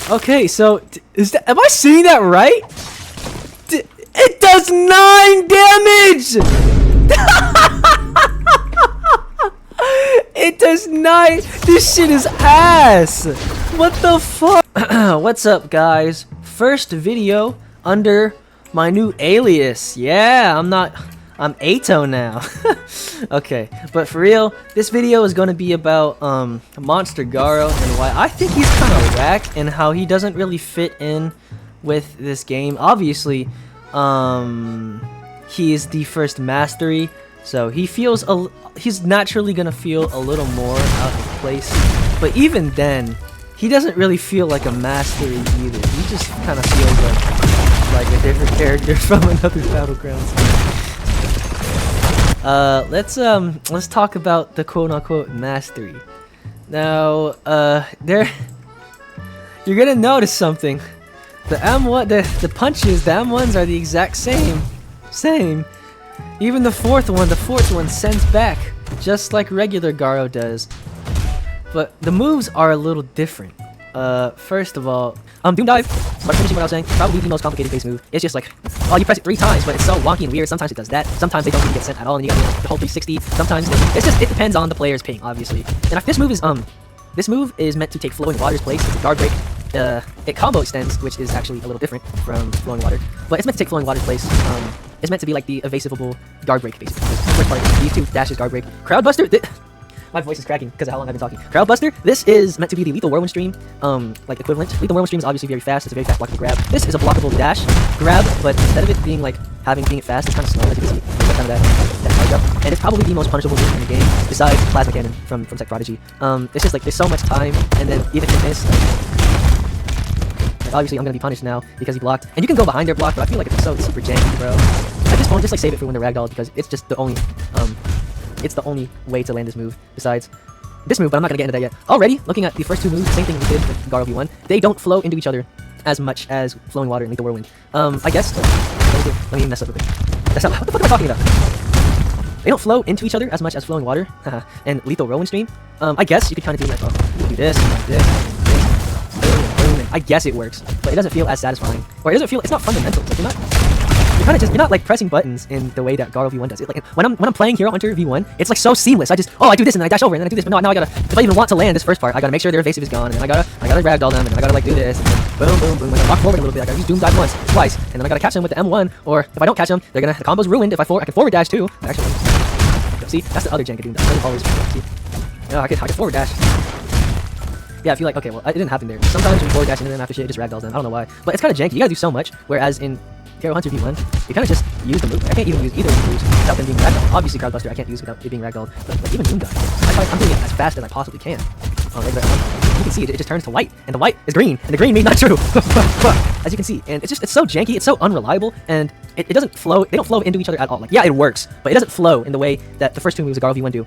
Okay, so am I seeing that right? It does 9 damage! It does 9! This shit is ass! What the fuck? What's up, guys? First video under my new alias. Yeah, I'm Ato now. Okay, but for real, this video is gonna be about Monster Garou and why I think he's kind of whack and how he doesn't really fit in with this game. Obviously, he is the first mastery, so he's naturally gonna feel a little more out of place. But even then, he doesn't really feel like a mastery either. He just kind of feels like a different character from another Battlegrounds. Let's talk about the quote-unquote mastery. Now, you're gonna notice something. The M1, the punches, the M1s are the exact same. Even the fourth one sends back, just like regular Garou does. But the moves are a little different. First of all, Doom Dive, start finishing what I was saying, probably the most complicated base move. It's just like, oh, you press it 3 times, but it's so wonky and weird. Sometimes it does that, sometimes they don't even get sent at all, and you got the whole 360. Sometimes it depends on the player's ping, obviously. And if this move is meant to take Flowing Water's place. It's a guard break. It combo extends, which is actually a little different from Flowing Water, but it's meant to take Flowing Water's place. It's meant to be like the evasiveable guard break, basically. First part, these 2 dashes guard break. Crowd Buster. My voice is cracking because of how long I've been talking. Crowd Buster, this is meant to be the lethal whirlwind stream, like equivalent. Lethal whirlwind stream is obviously very fast. It's a very fast blockable grab. This is a blockable dash grab, but instead of it being like being fast, it's kind of slow, as you can see. It's kind of that charge up, and it's probably the most punishable move in the game besides Plasma Cannon from Sect Prodigy. It's just like there's so much time, and then even in this, like, obviously I'm gonna be punished now because he blocked, and you can go behind their block, but I feel like it's so super janky, bro. At this point, just like save it for when they're ragdolled because it's just the only way to land this move besides this move, but I'm not gonna get into that yet. Already, looking at the first 2 moves, same thing we did with Garou V1, they don't flow into each other as much as Flowing Water and Lethal Whirlwind. I guess, let me mess up a bit. That's not, what the fuck am I talking about? They don't flow into each other as much as Flowing Water and Lethal Whirlwind stream. I guess you could kind of do like, do this, boom. I guess it works, but it doesn't feel as satisfying. Or it doesn't feel, it's not fundamental. Like, you're not like pressing buttons in the way that Garou V1 does it. Like when I'm playing Hero Hunter V1, it's like so seamless. I do this and then I dash over and then I do this. But now I gotta, if I even want to land this first part, I gotta make sure their evasive is gone, and then I gotta ragdoll them, and then I gotta like do this, and then boom. I gotta walk forward a little bit. I gotta use Doom Dive once, twice, and then I gotta catch them with the M1. Or if I don't catch them, the combo's ruined. If I can forward dash too. Actually, see, that's the other jank of Doom Dive. It doesn't always see. Yeah, I can forward dash. Yeah, I feel like, okay, well, it didn't happen there. Sometimes you forward dash and then after shit, it just ragdolls them. I don't know why, but it's kind of janky. You gotta do so much, whereas in Hero Hunter V1, you kind of just use the move. I can't even use either of the moves without them being ragdolled. Obviously, Crowd Buster I can't use without it being ragdolled, but even Doom Dive, I'm doing it as fast as I possibly can. You can see it just turns to white, and the white is green, and the green means not true. As you can see, and it's so janky, it's so unreliable, and it doesn't flow. They don't flow into each other at all. Like, yeah, it works, but it doesn't flow in the way that the first 2 moves of Garou V1 do.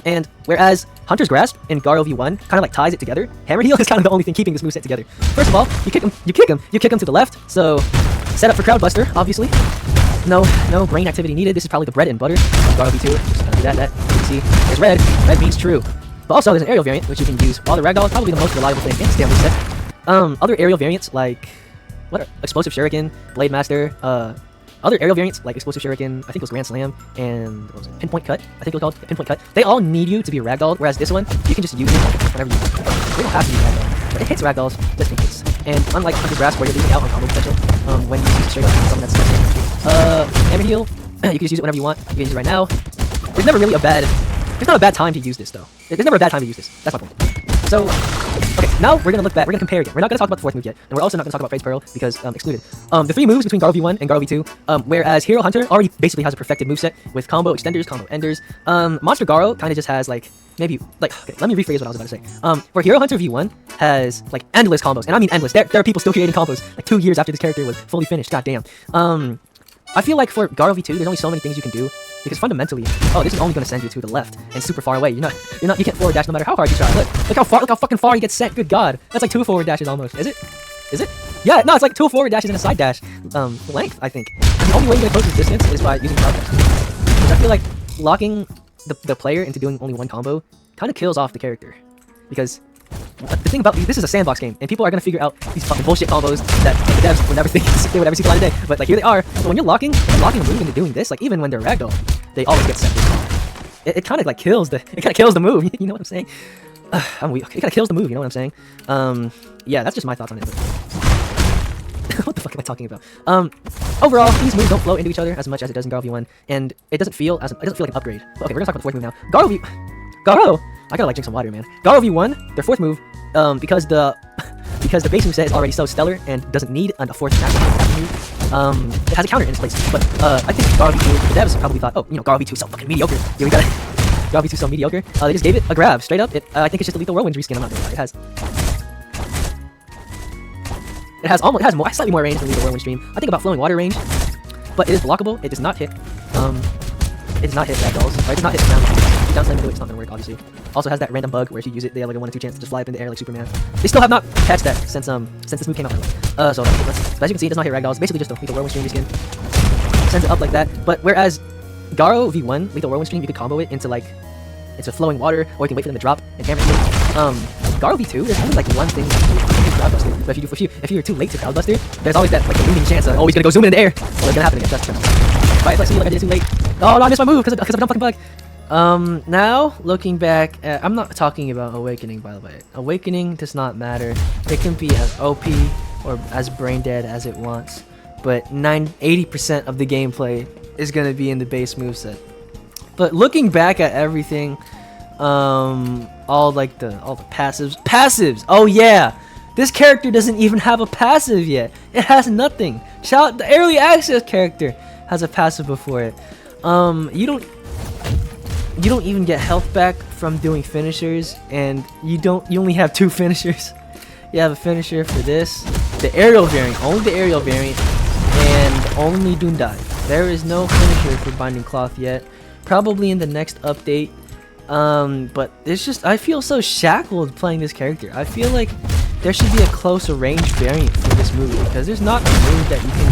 And whereas Hunter's Grasp in Garou V1 kind of like ties it together, Hammer Heel is kind of the only thing keeping this moveset together. First of all, you kick him to the left, so set up for Crowd Buster, obviously. No brain activity needed. This is probably the bread and butter of Garou V2. Just do that. You can see, there's red. Red means true. But also, there's an aerial variant, which you can use. While the ragdoll is probably the most reliable thing in this damn set. Other aerial variants, like, Explosive Shuriken, Blade Master, other aerial variants, like Explosive Shuriken, I think it was Grand Slam, and what was it? Pinpoint Cut, I think it was called Pinpoint Cut. They all need you to be ragdolled, whereas this one, you can just use it whenever you want. They don't have to be ragdolled, but it hits ragdolls just in case. And unlike Hunter's Grasp, where you're losing out on combo potential, when you use straight up something that's Hammer Heel, you can just use it whenever you want. You can use it right now. There's never really there's not a bad time to use this, though. There's never a bad time to use this. That's my point. So, okay, now we're gonna look back. We're gonna compare again. We're not gonna talk about the 4th move yet, and we're also not gonna talk about Phase Pearl because excluded. The 3 moves between Garou V1 and Garou V2, whereas Hero Hunter already basically has a perfected moveset with combo extenders, combo enders. Monster Garou kind of just has like okay, let me rephrase what I was about to say. Where Hero Hunter V1 has like endless combos, and I mean endless. There are people still creating combos like 2 years after this character was fully finished. God damn. I feel like for Garou V2, there's only so many things you can do. Because fundamentally, this is only going to send you to the left and super far away. You can't forward dash no matter how hard you try. Look how fucking far you get sent. Good God, that's like 2 forward dashes almost. Is it? Yeah, no, it's like 2 forward dashes and a side dash length. I think the only way you get close to this distance is by using crowd dash. Which I feel like locking the player into doing only one combo kind of kills off the character because the thing about this is a sandbox game, and people are gonna figure out these fucking bullshit combos that the devs would never think they would ever see the light of day. But like here they are. So when you're locking a move into doing this, like even when they're ragdoll, they always get set. It kind of like kills the move. You know what I'm saying? I'm weak. It kind of kills the move. You know what I'm saying? Yeah, that's just my thoughts on it. What the fuck am I talking about? Overall, these moves don't flow into each other as much as it does in Garou V1, and it doesn't feel like an upgrade. But okay, we're gonna talk about the fourth move now. Garou. I gotta like drink some water, man. Garou V1, their fourth move, because the base move set is already so stellar and doesn't need a fourth attack move. It has a counter in its place. But I think Garou V2, the devs probably thought, oh, you know, Garou V2 is so fucking mediocre. Yeah, we got it. Garou V2 is so mediocre. They just gave it a grab straight up. I think it's just a Lethal Whirlwind reskin. I'm not gonna lie. It has slightly more range than Lethal Whirlwind Stream. I think about flowing water range, but it is blockable. It does not hit. It does not hit ragdolls. Or it does not hit down. If you down slam into it, it's not gonna work, obviously. Also has that random bug where if you use it, they have like a 1 in 2 chance to just fly up in the air like Superman. They still have not patched that since this move came out. So as you can see, it does not hit ragdolls. Basically just a Lethal Whirlwind Stream reskin. Sends it up like that. But whereas Garou V1 Lethal Whirlwind Stream, you could combo it into like flowing water, or you can wait for them to drop and hammer it. Garou V2, there's only like one thing Cloudbuster. But if you're too late to Cloudbuster, there's always that like looming chance that he's gonna go zoom in the air. Well, it's gonna happen again. Trust. Right, if I see like I did it too late. Oh no, I missed my move because of a dumb fucking bug. Now looking back, I'm not talking about Awakening, by the way. Awakening does not matter. It can be as OP or as brain dead as it wants, but 80% of the gameplay is gonna be in the base moveset. But looking back at everything, all the passives. Oh yeah, this character doesn't even have a passive yet. It has nothing. The early access character has a passive before it. You don't even get health back from doing finishers, and you only have 2 finishers. You have a finisher for this, the aerial variant, only the aerial variant, and only Doom Dive. There is no finisher for Binding Cloth yet. Probably in the next update. But it's just, I feel so shackled playing this character. I feel like there should be a closer range variant for this move, because there's not a move that you can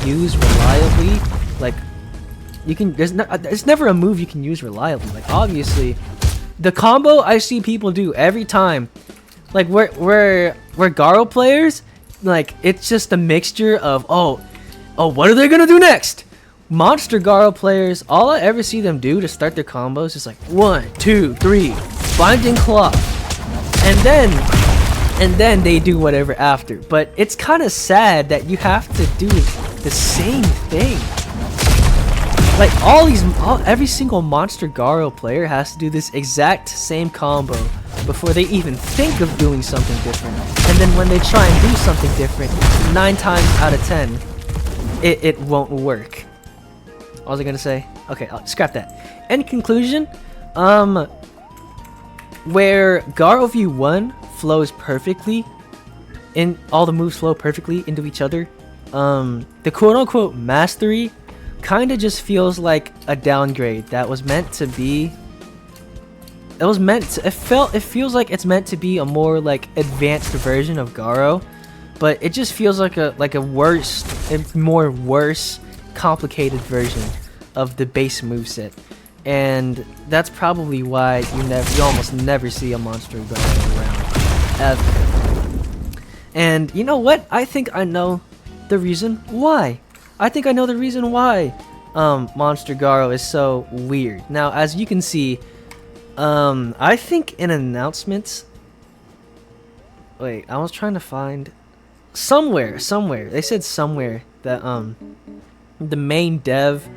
use reliably. Like, there's never a move you can use reliably. Like, obviously, the combo I see people do every time, like we're Garou players, like it's just a mixture of oh, what are they gonna do next? Monster Garou players, all I ever see them do to start their combos is like 1, 2, 3, Binding Cloth, and then they do whatever after. But it's kind of sad that you have to do the same thing. Like every single Monster Garou player has to do this exact same combo before they even think of doing something different. And then when they try and do something different, 9 times out of 10, it won't work. What was I gonna say? Okay, I'll scrap that. In conclusion, where Garou V1 flows perfectly, and all the moves flow perfectly into each other, the quote-unquote mastery kind of just feels like a downgrade that was meant to be. It feels like it's meant to be a more like advanced version of Garou, but it just feels like a worse, complicated version of the base moveset, and that's probably why you almost never see a Monster Garou around ever. And you know what? I think I know the reason why. Monster Garou is so weird. Now, as you can see, I think in announcements. Wait, I was trying to find somewhere. They said somewhere that the main dev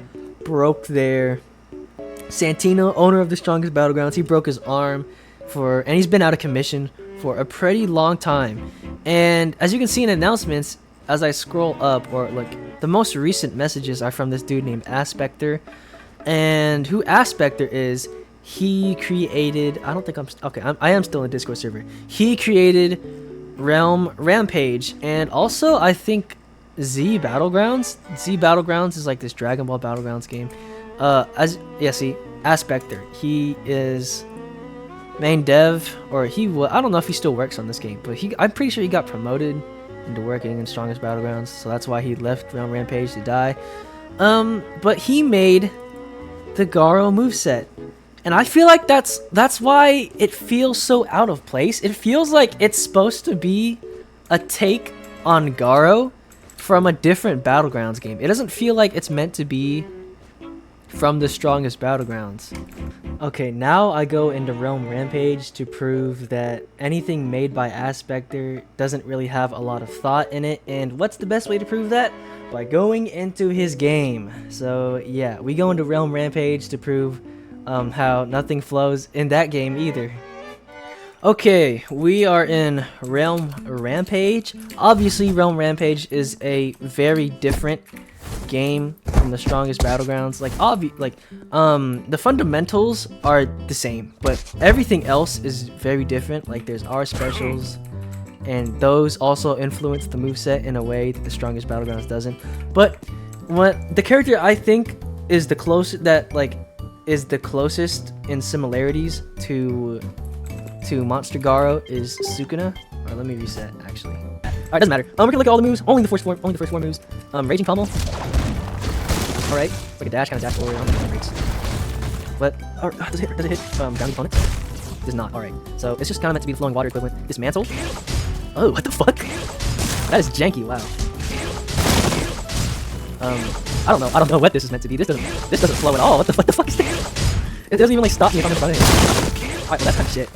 broke their Santino, owner of the Strongest Battlegrounds. He broke his arm and he's been out of commission for a pretty long time. And as you can see in announcements, as I scroll up, or like the most recent messages are from this dude named Aspector. And who Aspector is, he created, I am still in Discord server. He created Rampage, and also I think Z Battlegrounds is like this Dragon Ball Battlegrounds game. See, Aspector, he is main dev, or I don't know if he still works on this game, but I'm pretty sure he got promoted into working in Strongest Battlegrounds, so that's why he left Rampage to die. But he made the Garou moveset, And I feel like that's why it feels so out of place. It feels like it's supposed to be a take on Garou from a different Battlegrounds game. It doesn't feel like it's meant to be from the Strongest Battlegrounds. Okay, now I go into Realm Rampage to prove that anything made by Aspector doesn't really have a lot of thought in it. And what's the best way to prove that? By going into his game. So yeah, we go into Realm Rampage to prove how nothing flows in that game either. Okay, we are in Realm Rampage. Obviously, Realm Rampage is a very different game from the Strongest Battlegrounds. The fundamentals are the same, but everything else is very different. Like, there's R specials, and those also influence the moveset in a way that the Strongest Battlegrounds doesn't. But what the character I think is the closest in similarities to Monster Garou is Sukuna. Alright, let me reset actually. Alright, doesn't matter. We're gonna look at all the moves, only the first four moves. Raging Pummel. Alright, like a dash, kind of dash forward on the breaks. But does it hit ground opponent? Does not. Alright. So it's just kind of meant to be the flowing water equivalent. Dismantle. Oh, what the fuck? That is janky, wow. I don't know what this is meant to be. This doesn't flow at all. What the fuck is this? It doesn't even like stop me if I'm in front of him. Alright, well, that's kind of shit.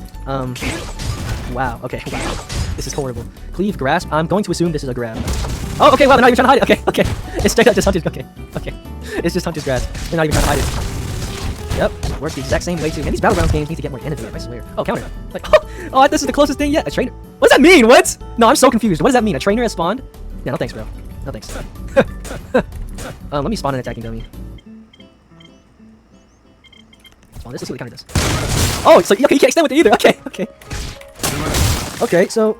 Wow, okay, wow. This is horrible. Cleave, grasp. I'm going to assume this is a grab. Oh, okay, wow, they're not even trying to hide it. Okay. It's straight up just Hunter's, okay. It's just Hunter's grasp. They're not even trying to hide it. Yep, works the exact same way too. Man, these Battlegrounds games need to get more innovative, I swear. Oh, counter. Like, oh, this is the closest thing yet. A trainer. What does that mean? What? No, I'm so confused. What does that mean? A trainer has spawned? Yeah, no thanks, bro. No thanks. Let me spawn an attacking dummy. Spawn this. Let's see what the counter does. Oh, so okay, you can't extend with it either. Okay, so.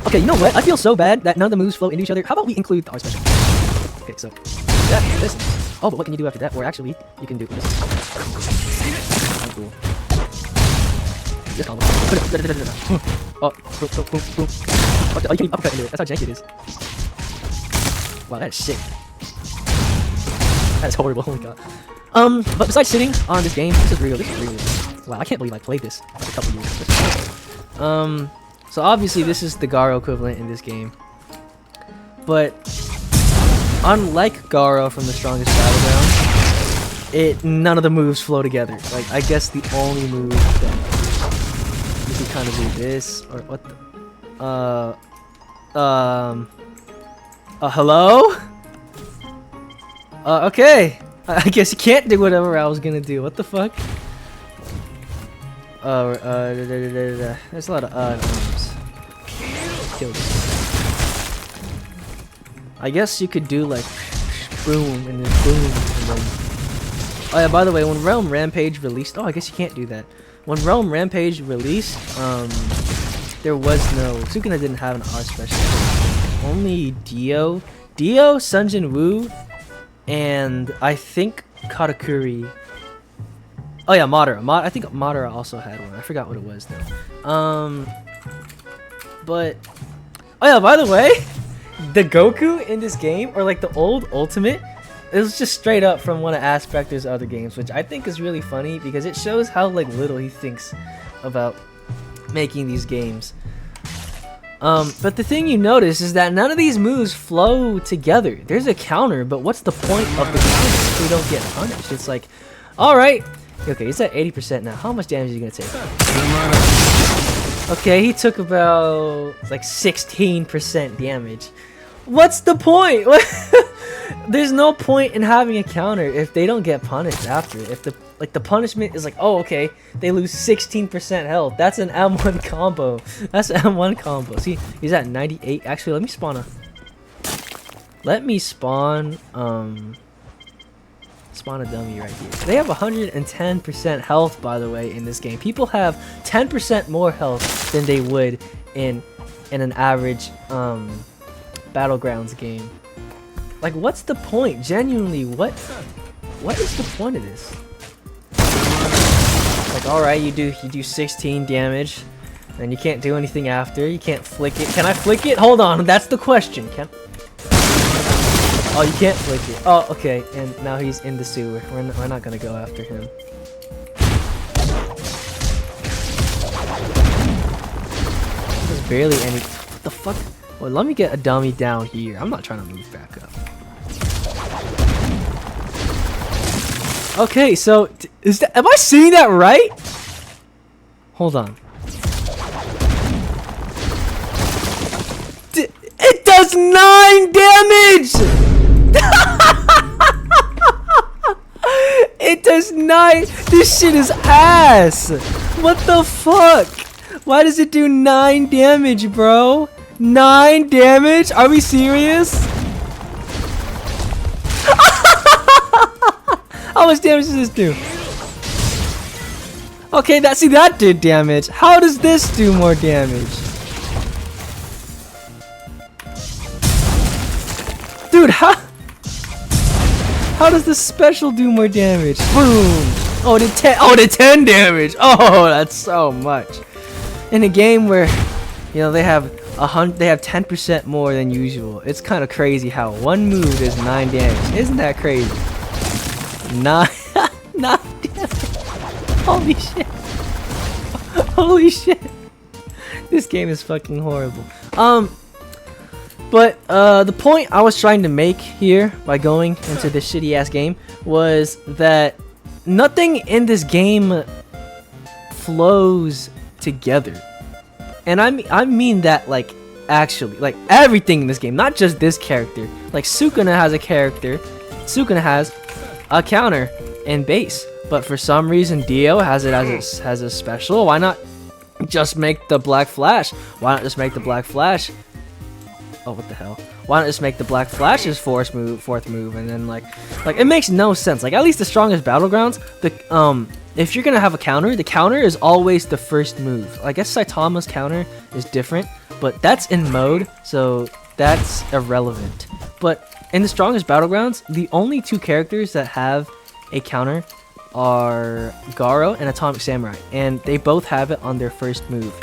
Okay, you know what? I feel so bad that none of the moves flow into each other. How about we include the R special? Okay, so this. Oh, but what can you do after that? Or actually, you can do this. Oh, cool. This combo. Oh, boom. Oh, you can't even uppercut into it. That's how janky it is. Wow, that is sick. That is horrible. Holy god. But besides sitting on this game, this is real. Wow, I can't believe I played this for a couple years. So obviously this is the Garou equivalent in this game. But unlike Garou from the Strongest Battlegrounds, none of the moves flow together. Like, I guess the only move that you can kind of do this, or what the hello? Okay. I guess you can't do whatever I was gonna do. What the fuck? There's a lot of arms. Kill this. I guess you could do like boom and then boom and then. Oh yeah, by the way, when Realm Rampage released, I guess you can't do that. When Realm Rampage released, there was no Sukuna didn't have an R special. Only Dio, Sunjin Woo, and I think Katakuri. Oh yeah, Madara. I think Madara also had one. I forgot what it was though. But oh yeah, by the way, the Goku in this game, or like the old Ultimate, it was just straight up from one of Aspector's other games, which I think is really funny because it shows how like little he thinks about making these games. But the thing you notice is that none of these moves flow together. There's a counter, but what's the point of the counter if we don't get punished? It's like, alright, okay, it's at 80% now. How much damage are you gonna take? Okay, he took about like 16% damage. What's the point? There's no point in having a counter if they don't get punished after it. If the punishment is like, oh okay, they lose 16% health. That's an M1 combo. That's an M1 combo. See, he's at 98. Actually, let me spawn a dummy right here. They have 110% health, by the way, in this game. People have 10% more health than they would in an average Battlegrounds game. Like, what's the point? Genuinely, what is the point of this? Like, alright, you do 16 damage, and you can't do anything after. You can't flick it. Can I flick it? Hold on, that's the question. Oh, you can't flick it. Oh, okay, and now he's in the sewer. We're not gonna go after him. barely any. What the fuck? Well, let me get a dummy down here. I'm not trying to move back up. Okay, so is that? Am I seeing that right? Hold on. It does 9 damage. It does 9. This shit is ass. What the fuck? Why does it do 9 damage, bro? 9 damage? Are we serious? How much damage does this do? Okay, that did damage. How does this do more damage? Dude, how does this special do more damage? Boom! Oh, it did 10 damage. Oh, that's so much. In a game where, you know, they have 10% more than usual. It's kind of crazy how one move is 9 damage. Isn't that crazy? 9 damage. Holy shit. Holy shit. This game is fucking horrible. But the point I was trying to make here by going into this shitty ass game was that nothing in this game flows together. And I mean that, like, actually, like, everything in this game, not just this character. Like, Sukuna has a character, Sukuna has a counter and base, but for some reason Dio has it as a special. Why not just make the Black Flash? Why not just make the Black Flash? Oh, what the hell? Why not just make the Black Flash's fourth move, and then like it makes no sense. Like, at least the Strongest Battlegrounds, if you're gonna have a counter, the counter is always the first move. I guess Saitama's counter is different, but that's in mode, so that's irrelevant. But in the Strongest Battlegrounds, the only 2 characters that have a counter are Garou and Atomic Samurai, and they both have it on their first move.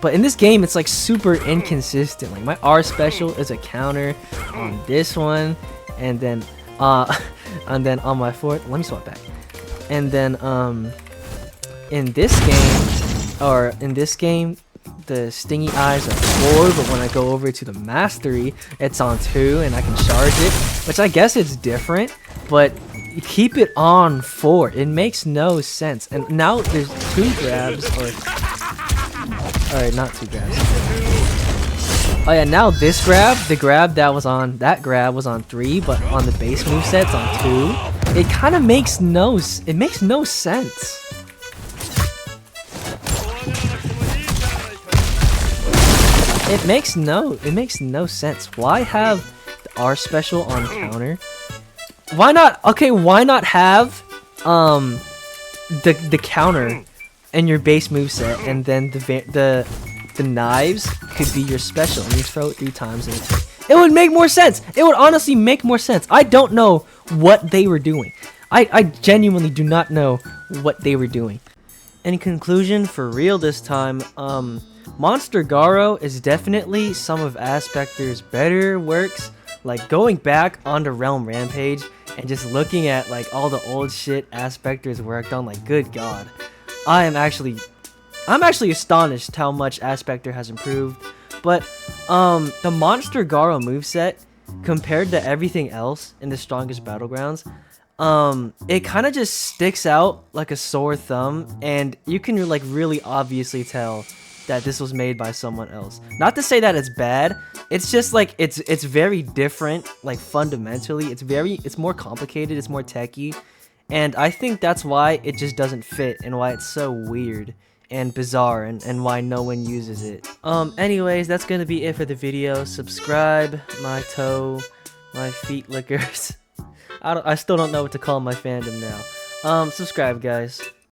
But in this game, it's like super inconsistent. Like, my R special is a counter on this one, and then on my fourth, let me swap back. And then in this game, the stingy eyes are 4, but when I go over to the mastery, it's on 2, and I can charge it, which I guess it's different, but keep it on 4. It makes no sense. And now there's 2 grabs, or alright, not 2 grabs. Oh yeah, now this grab, the grab that was on, that grab was on 3, but on the base moveset's on 2. It kind of makes no sense. It makes no sense. Why have the R special on counter? Why not? Okay, why not have the counter and your base moveset, and then the knives could be your special, and you throw it 3 times and it would make more sense. It would honestly make more sense. I don't know what they were doing. I genuinely do not know what they were doing. In conclusion, for real this time, Monster Garou is definitely some of Aspector's better works. Like, going back onto Realm Rampage and just looking at like all the old shit Aspector's worked on, like, good god. I'm actually astonished how much Aspector has improved. But the Monster Garou moveset, compared to everything else in the Strongest Battlegrounds, it kind of just sticks out like a sore thumb, and you can like really obviously tell that this was made by someone else. Not to say that it's bad, it's just like it's very different, like fundamentally. It's more complicated, it's more techy, and I think that's why it just doesn't fit, and why it's so weird and bizarre, and why no one uses it. Anyways, that's gonna be it for the video. Subscribe, my toe, my feet lickers. I still don't know what to call my fandom now. Subscribe, guys.